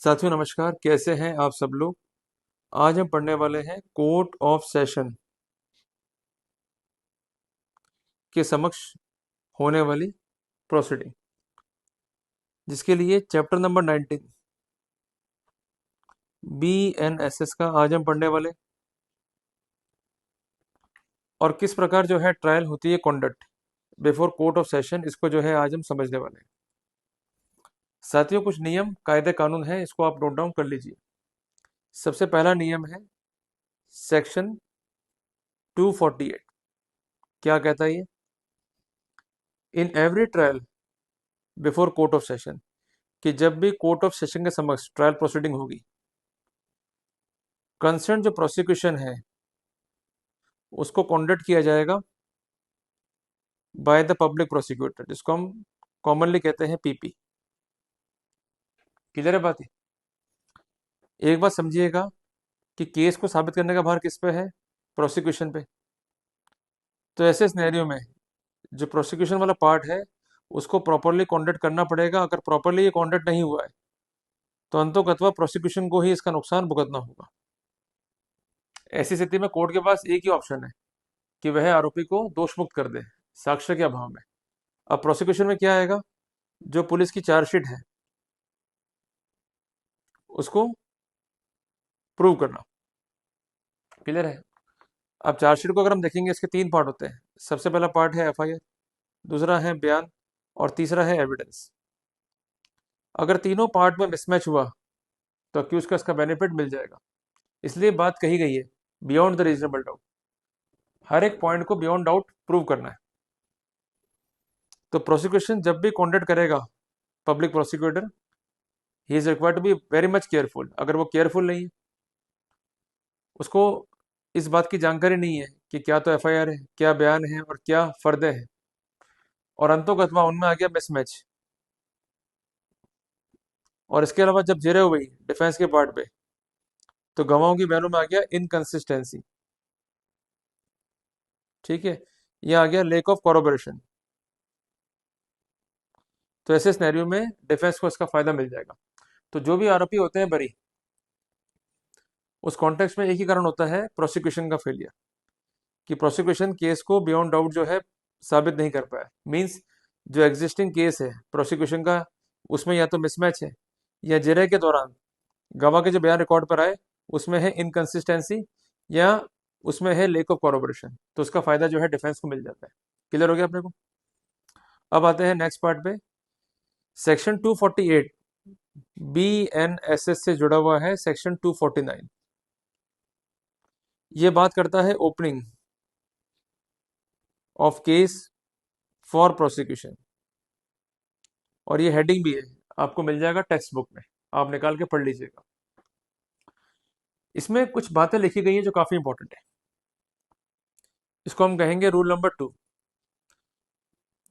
साथियों नमस्कार, कैसे हैं आप सब लोग। आज हम पढ़ने वाले हैं कोर्ट ऑफ सेशन के समक्ष होने वाली प्रोसीडिंग, जिसके लिए चैप्टर नंबर 19 BNSS का आज हम पढ़ने वाले, और किस प्रकार जो है ट्रायल होती है conduct before court of session, इसको जो है आज हम समझने वाले हैं। साथियों, कुछ नियम कायदे कानून है, इसको आप नोट डाउन कर लीजिए। सबसे पहला नियम है सेक्शन 248। क्या कहता है ये? In every trial before court of session, कि जब भी कोर्ट ऑफ सेशन के समक्ष ट्रायल प्रोसीडिंग होगी, कंसर्न जो प्रोसिक्यूशन है उसको कॉन्डक्ट किया जाएगा बाय द पब्लिक प्रोसिक्यूटर, जिसको हम कॉमनली कहते हैं पीपी। क्लियर है बात? एक बात समझिएगा कि केस को साबित करने का भार किस पे है? प्रोसिक्यूशन पे। तो ऐसे सिनेरियो में जो प्रोसिक्यूशन वाला पार्ट है उसको प्रॉपरली कॉन्डक्ट करना पड़ेगा। अगर प्रॉपरली ये कॉन्डक्ट नहीं हुआ है तो अंततः प्रोसिक्यूशन को ही इसका नुकसान भुगतना होगा। ऐसी स्थिति में कोर्ट के पास एक ही ऑप्शन है कि वह आरोपी को दोष मुक्त कर दे साक्ष्य के अभाव में। अब प्रोसिक्यूशन में क्या आएगा? जो पुलिस की चार्जशीट है उसको प्रूव करना। क्लियर है? अब चार्जशीट को अगर हम देखेंगे, इसके 3 पार्ट होते हैं। सबसे पहला पार्ट है एफआईआर, दूसरा है बयान, और तीसरा है एविडेंस। अगर तीनों पार्ट में मिसमैच हुआ तो अक्यूज को इसका बेनिफिट मिल जाएगा। इसलिए बात कही गई है बियॉन्ड द रीजनेबल डाउट। हर एक पॉइंट को बियॉन्ड डाउट प्रूव करना है। तो प्रोसिक्यूशन जब भी कॉन्डक्ट करेगा, public prosecutor, he is required to be very much careful. अगर वो केयरफुल नहीं है, उसको इस बात की जानकारी नहीं है कि क्या तो एफआईआर है, क्या बयान है और क्या फर्दे हैं, और अंतोगत्वा उनमें आ गया मिसमैच, और इसके अलावा जब जेरे हुई डिफेंस के पार्ट पे तो गवाहों की बयानों में आ गया इनकंसिस्टेंसी। ठीक है, यह आ गया लेक ऑफ कॉरोबोरेशन। तो ऐसे सिनेरियो में डिफेंस को इसका फायदा मिल जाएगा। तो जो भी आरोपी होते हैं बरी, उस कॉन्टेक्स्ट में एक ही कारण होता है प्रोसिक्यूशन का फेलियर, कि प्रोसिक्यूशन केस को बियॉन्ड डाउट जो है साबित नहीं कर पाया। मींस जो एग्जिस्टिंग केस है प्रोसिक्यूशन का, उसमें या तो मिसमैच है, या जेरे के दौरान गवाह के जो बयान रिकॉर्ड पर आए उसमें है इनकंसिस्टेंसी, या उसमें है लेक ऑफ कॉरोबोरेशन। तो उसका फायदा जो है डिफेंस को मिल जाता है। क्लियर हो गया अपने को? अब आते हैं नेक्स्ट पार्ट पे। सेक्शन 248 BNSS से जुड़ा हुआ है सेक्शन 249। ये बात करता है opening of case for prosecution, और ये हेडिंग भी है, आपको मिल जाएगा टेक्स्ट बुक में, आप निकाल के पढ़ लीजिएगा। इसमें कुछ बातें लिखी गई हैं जो काफी इंपॉर्टेंट है। इसको हम कहेंगे रूल नंबर 2।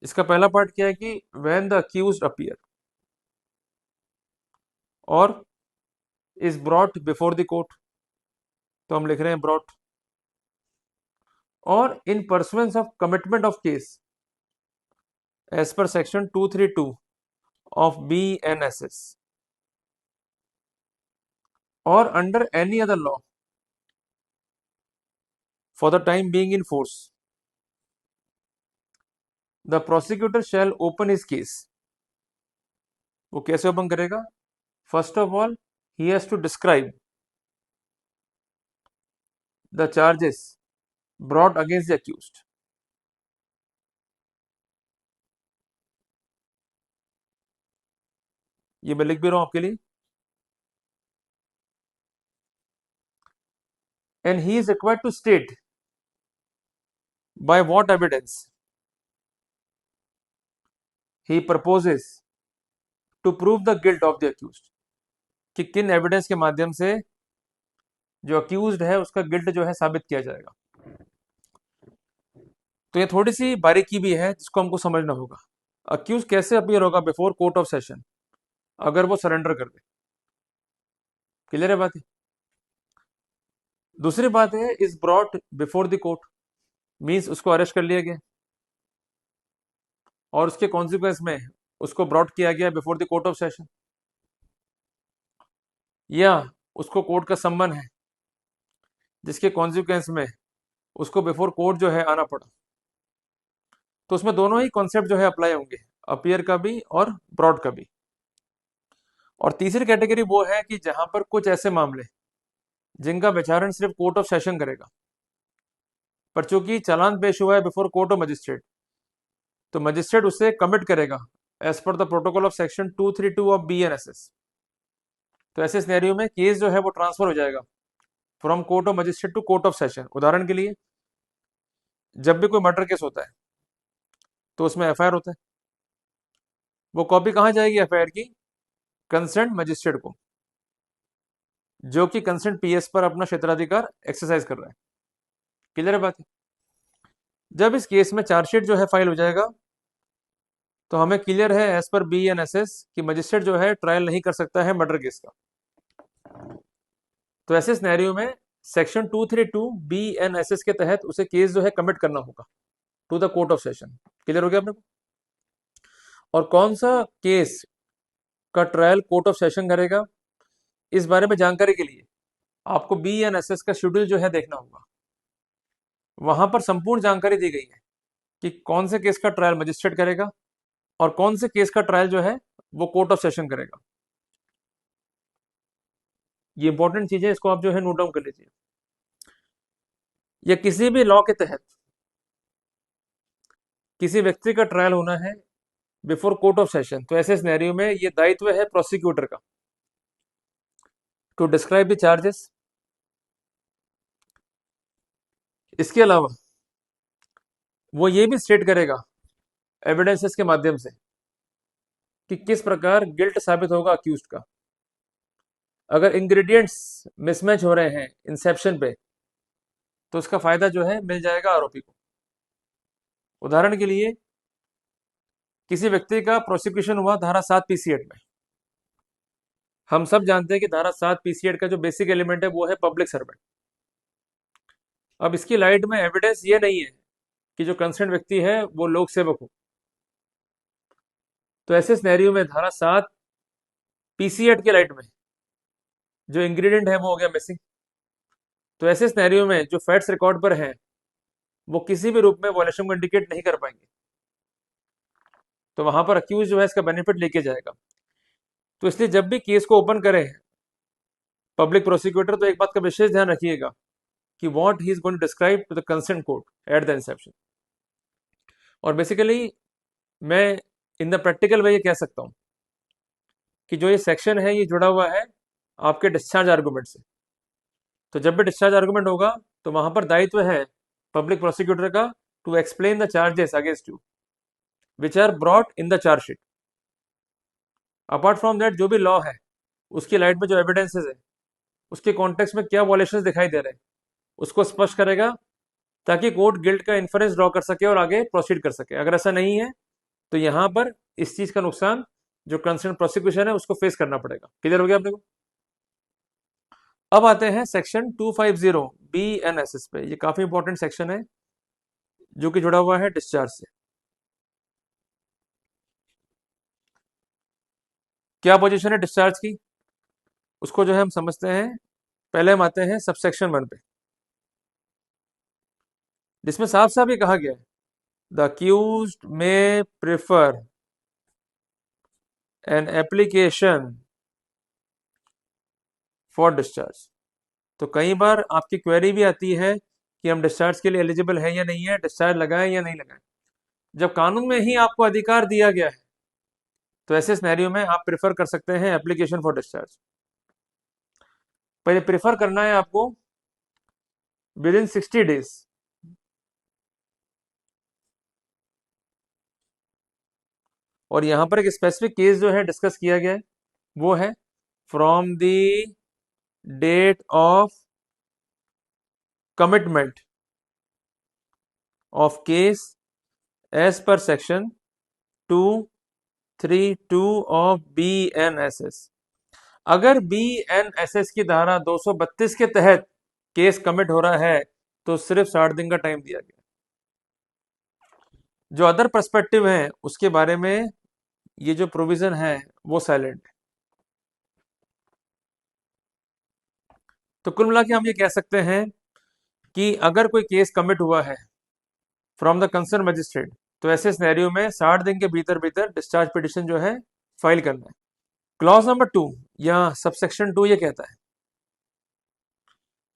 इसका पहला पार्ट क्या है कि व्हेन द अक्यूज्ड अपीयर और is brought before the court, तो हम लिख रहे हैं ब्रॉट, और in pursuance of commitment of case as per section 232 of BNSS, और under any other law for the time being in force, the prosecutor shall open his case. वो कैसे open करेगा? First of all he has to describe the charges brought against the accused. ये मैं लिख भी रहा हूं आपके लिए। And he is required to state by what evidence he proposes to prove the guilt of the accused, कि किन एविडेंस के माध्यम से जो अक्यूज्ड है उसका गिल्ट जो है साबित किया जाएगा। तो ये थोड़ी सी बारीकी भी है जिसको हमको समझना होगा। अक्यूज कैसे अपीयर होगा बिफोर कोर्ट ऑफ सेशन? अगर वो सरेंडर कर दे। क्लियर है बात? दूसरी बात है is brought before the court, means उसको अरेस्ट कर लिया गया और उसके कॉन्सिक्वेंस में उसको ब्रॉट किया गया before the court of session. या उसको कोर्ट का सम्मन है जिसके कॉन्सिक्वेंस में उसको बिफोर कोर्ट जो है आना पड़ा, तो उसमें दोनों ही कॉन्सेप्ट जो है अप्लाई होंगे, अपीयर का भी और ब्रॉड का भी। और तीसरी कैटेगरी वो है कि जहां पर कुछ ऐसे मामले जिनका विचारण सिर्फ कोर्ट ऑफ सेशन करेगा, पर चूंकि चालान पेश हुआ है बिफोर कोर्ट ऑफ मजिस्ट्रेट, तो मजिस्ट्रेट उसे कमिट करेगा as per the protocol of section 232 of BNSS। तो ऐसे सिनेरियो में केस जो है वो ट्रांसफर हो जाएगा from court of magistrate to court of session. उदाहरण के लिए, जब भी कोई मर्डर केस होता है तो उसमें FIR होता है, वो कॉपी कहाँ जाएगी FIR की? कंसर्न मजिस्ट्रेट को, जो कि कंसर्न PS पर अपना क्षेत्राधिकार एक्सरसाइज कर रहा है। क्लियर है बात? जब इस केस में चार्जशीट जो है फाइल हो जाएगा, तो हमें क्लियर है एज पर BNSS कि मजिस्ट्रेट जो है ट्रायल नहीं कर सकता है मर्डर केस का। तो ऐसे सिनेरियो में सेक्शन 232 BNSS के तहत उसे केस जो है कमिट करना होगा to the court of session. Clear हो गया आपने? और कौन सा केस का ट्रायल कोर्ट ऑफ सेशन करेगा, इस बारे में जानकारी के लिए आपको BNSS का शेड्यूल जो है देखना होगा। वहां पर संपूर्ण जानकारी दी गई है कि कौन से केस का ट्रायल मजिस्ट्रेट करेगा और कौन से केस का ट्रायल जो है वो कोर्ट ऑफ सेशन करेगा। ये इंपॉर्टेंट चीज है, इसको आप जो है नोट डाउन कर लीजिए। या किसी भी लॉ के तहत किसी व्यक्ति का ट्रायल होना है बिफोर कोर्ट ऑफ सेशन, तो ऐसे सिनेरियो में ये दायित्व है प्रोसिक्यूटर का टू डिस्क्राइब द चार्जेस। इसके अलावा वो ये भी स्टेट करेगा एविडेंसेस के माध्यम से कि किस प्रकार गिल्ट साबित होगा अक्यूज्ड का। अगर इंग्रेडिएंट्स मिसमैच हो रहे हैं इंसेप्शन पे, तो उसका फायदा जो है मिल जाएगा आरोपी को। उदाहरण के लिए, किसी व्यक्ति का प्रोसिक्यूशन हुआ धारा 7 PC एक्ट में। हम सब जानते हैं कि धारा 7 PC एक्ट का जो बेसिक एलिमेंट है वो है पब्लिक सर्वेंट। अब इसकी लाइट में एविडेंस ये नहीं है कि जो कंसर्न व्यक्ति है वो लोक सेवक हो, तो ऐसे सिनेरियो में धारा 7 PC एक्ट के लाइट में जो इंग्रेडिएंट है वो हो गया मिसिंग। तो ऐसे सिनेरियो में जो फैक्ट्स रिकॉर्ड पर हैं वो किसी भी रूप में वॉयलेशन को इंडिकेट नहीं कर पाएंगे, तो वहां पर अक्यूज जो है इसका बेनिफिट लेके जाएगा। तो इसलिए जब भी केस को ओपन करें पब्लिक प्रोसिक्यूटर, तो एक बात का विशेष ध्यान रखिएगा कि what he is going to describe to the concern court at the inception. और बेसिकली मैं इन द प्रैक्टिकल वे ये कह सकता हूं कि जो ये सेक्शन है ये जुड़ा हुआ है आपके डिस्चार्ज आर्गूमेंट से। तो जब भी डिस्चार्ज आर्गूमेंट होगा तो वहां पर दायित्व है पब्लिक प्रोसिक्यूटर का to explain the charges against you which are brought in the chargesheet. Apart from that जो भी लॉ है उसकी लाइट में जो एविडेंसेस है उसके कॉन्टेक्स्ट में क्या वॉलेशन दिखाई दे रहे हैं उसको स्पष्ट करेगा, ताकि कोर्ट गिल्ट का इन्फरेंस ड्रॉ कर सके और आगे प्रोसीड कर सके। अगर ऐसा नहीं है तो यहां पर इस चीज का नुकसान जो कंसर्न प्रोसिक्यूशन है उसको फेस करना पड़ेगा। क्लियर हो गया आपने को? अब आते हैं सेक्शन 250 BNSS पे। ये काफी इंपॉर्टेंट सेक्शन है जो कि जुड़ा हुआ है डिस्चार्ज से। क्या पोजीशन है डिस्चार्ज की, उसको जो है हम समझते हैं। पहले हम आते हैं सबसेक्शन 1 पे, जिसमें साफ साफ ये कहा गया है द अक्यूज्ड में prefer an application for discharge. तो कई बार आपकी क्वेरी भी आती है कि हम डिस्चार्ज के लिए एलिजिबल है या नहीं है, डिस्चार्ज लगाएं या नहीं लगाएं। जब कानून में ही आपको अधिकार दिया गया है तो ऐसे सिनेरियो में आप प्रेफर कर सकते हैं एप्लीकेशन फॉर डिस्चार्ज। पहले प्रेफर करना है आपको विद इन 60 डेज। और यहां पर एक स्पेसिफिक केस जो है डिस्कस किया गया है वो है from the date of commitment of case as per section 232 of BNSS। अगर BNSS की धारा 232 के तहत केस कमिट हो रहा है तो सिर्फ 60 दिन का टाइम दिया गया। जो अदर पर्सपेक्टिव है उसके बारे में ये जो प्रोविजन है वो साइलेंट है। तो कुल मिला के हम ये कह सकते हैं कि अगर कोई केस कमिट हुआ है फ्रॉम द कंसर्न मजिस्ट्रेट, तो ऐसे सिनेरियो में 60 दिन के भीतर भीतर डिस्चार्ज पिटिशन जो है फाइल करना है। क्लॉज नंबर 2 या सबसेक्शन 2 ये कहता है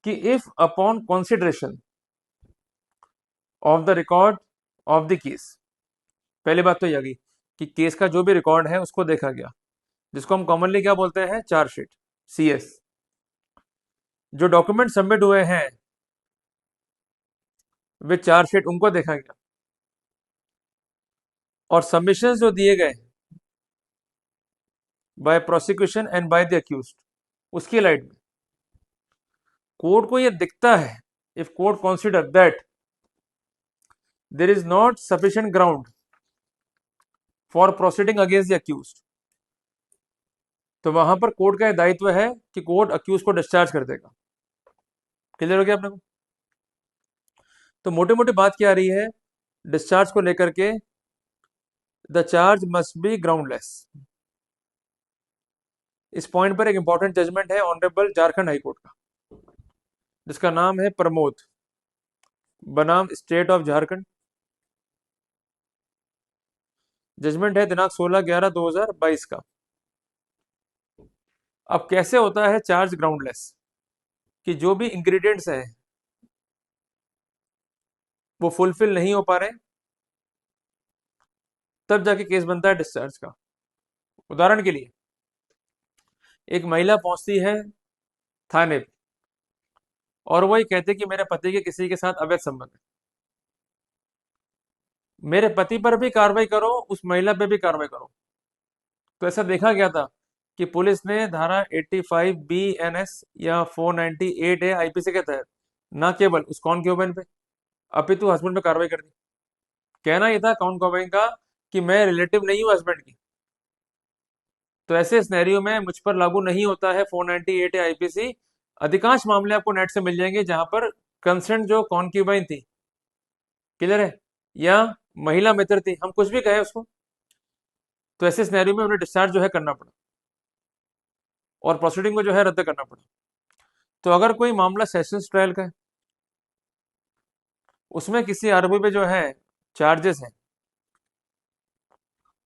कि if upon consideration of the record of the case, पहली बात तो ये आ गई कि केस का जो भी रिकॉर्ड है उसको देखा गया, जिसको हम कॉमनली क्या बोलते हैं, चार्जशीट, CS। जो डॉक्यूमेंट सबमिट हुए हैं विद चार्जशीट उनको देखा गया, और सबमिशंस जो दिए गए by prosecution and by the accused, उसकी लाइट में कोर्ट को ये दिखता है, if court consider that there is not sufficient ground for proceeding against the accused, तो वहां पर कोर्ट का दायित्व है कि कोर्ट अक्यूज को डिस्चार्ज कर देगा। क्लियर हो गया आपने को? तो मोटी मोटी बात क्या आ रही है डिस्चार्ज को लेकर के, the charge must be groundless. इस पॉइंट पर एक इंपॉर्टेंट जजमेंट है ऑनरेबल झारखंड हाईकोर्ट का, जिसका नाम है प्रमोद बनाम स्टेट ऑफ झारखंड। जजमेंट है दिनांक 16/11/2022 का। अब कैसे होता है चार्ज ग्राउंडलेस, कि जो भी इंग्रेडिएंट्स हैं वो फुलफिल नहीं हो पा रहे, तब जाके केस बनता है डिस्चार्ज का। उदाहरण के लिए एक महिला पहुंचती है थाने पे और वो ये कहते कि मेरे पति के किसी के साथ अवैध संबंध है, मेरे पति पर भी कार्रवाई करो, उस महिला पे भी कार्रवाई करो। तो ऐसा देखा गया था कि पुलिस ने धारा 85 BNS या 498A IPC के तहत ना केवल उस कॉन्क्यूबेन पे अपितु हस्बैंड पे कार्रवाई कर दी। कहना यह था कॉन्क्यूबेन का कि मैं रिलेटिव नहीं हूं हस्बैंड की, तो ऐसे सिनेरियो में मुझ पर लागू नहीं होता है 498 IPC। अधिकांश मामले आपको नेट से मिल जाएंगे जहां पर कंसर्न जो कॉन्क्यूबाइन थी, क्लियर है, या महिला मित्र थी, हम कुछ भी कहें उसको, तो ऐसे सिनेरियो में उन्हें डिस्चार्ज जो है करना पड़ा और प्रोसीडिंग को जो है रद्द करना पड़ा। तो अगर कोई मामला सेशंस ट्रायल का है, उसमें किसी आरोपी पे जो है चार्जेस हैं,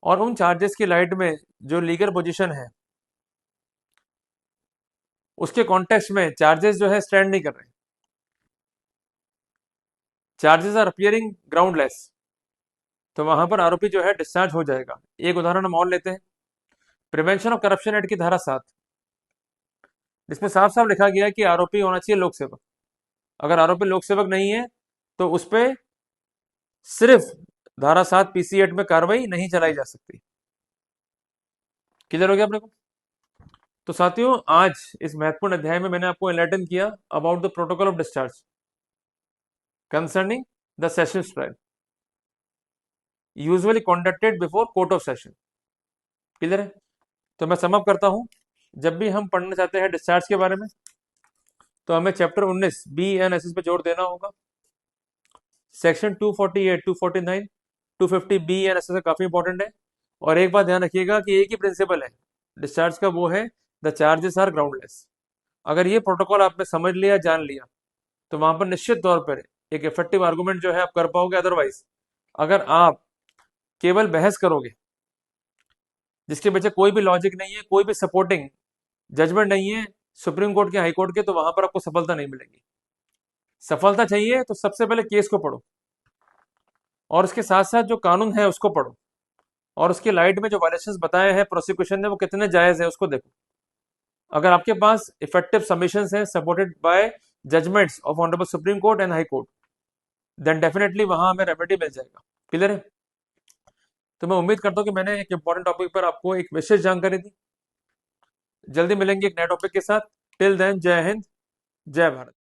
और उन चार्जेस की लाइट में जो लीगल पोजीशन है उसके कॉन्टेक्स्ट में चार्जेस जो है स्टैंड नहीं कर रहे, चार्जेस आर अपियरिंग ग्राउंडलेस, तो वहां पर आरोपी जो है डिस्चार्ज हो जाएगा। एक उदाहरण हम और लेते हैं, प्रिवेंशन ऑफ करप्शन एक्ट की धारा 7, जिसमें साफ साफ लिखा गया है कि आरोपी होना चाहिए लोक सेवक। अगर आरोपी लोक सेवक नहीं है तो उस पर सिर्फ धारा 7 PC एक्ट में कार्रवाई नहीं चलाई जा सकती। क्लियर हो गया अपने को? तो साथियों आज इस महत्वपूर्ण अध्याय में मैंने आपको एनलाइटन किया about the protocol of discharge concerning the sessions trial usually conducted before court of session. Clear है? तो मैं समअप करता हूं, जब भी हम पढ़ना चाहते हैं डिस्चार्ज के बारे में तो हमें चैप्टर 19 BNSS पे जोर देना होगा। सेक्शन 248, 249, 250 BNSS काफी इंपॉर्टेंट है। और एक बात ध्यान रखिएगा कि एक ही प्रिंसिपल है डिस्चार्ज का, वो है द चार्जेस आर ग्राउंडलेस। अगर ये प्रोटोकॉल आपने समझ लिया, जान लिया, तो वहां पर निश्चित तौर पर एक इफेक्टिव आर्गुमेंट जो है आप कर पाओगे। अदरवाइज अगर आप केवल बहस करोगे जिसके पीछे कोई भी लॉजिक नहीं है, कोई भी सपोर्टिंग जजमेंट नहीं है सुप्रीम कोर्ट के, हाई कोर्ट के, तो वहां पर आपको सफलता नहीं मिलेगी। सफलता चाहिए तो सबसे पहले केस को पढ़ो और उसके साथ साथ जो कानून है उसको पढ़ो, और उसकी लाइट में जो वायलेशंस बताए हैं प्रोसिक्यूशन ने वो कितने जायज है उसको देखो। अगर आपके पास इफेक्टिव सबमिशंस हैं supported by judgments of honourable supreme court and high court, then definitely वहां हमें रेमेडी मिल जाएगा। क्लियर है? तो मैं उम्मीद करता हूं कि मैंने एक इंपॉर्टेंट टॉपिक पर आपको एक विशेष जानकारी दी। जल्दी मिलेंगे एक नए टॉपिक के साथ। टिल देन जय हिंद, जय भारत।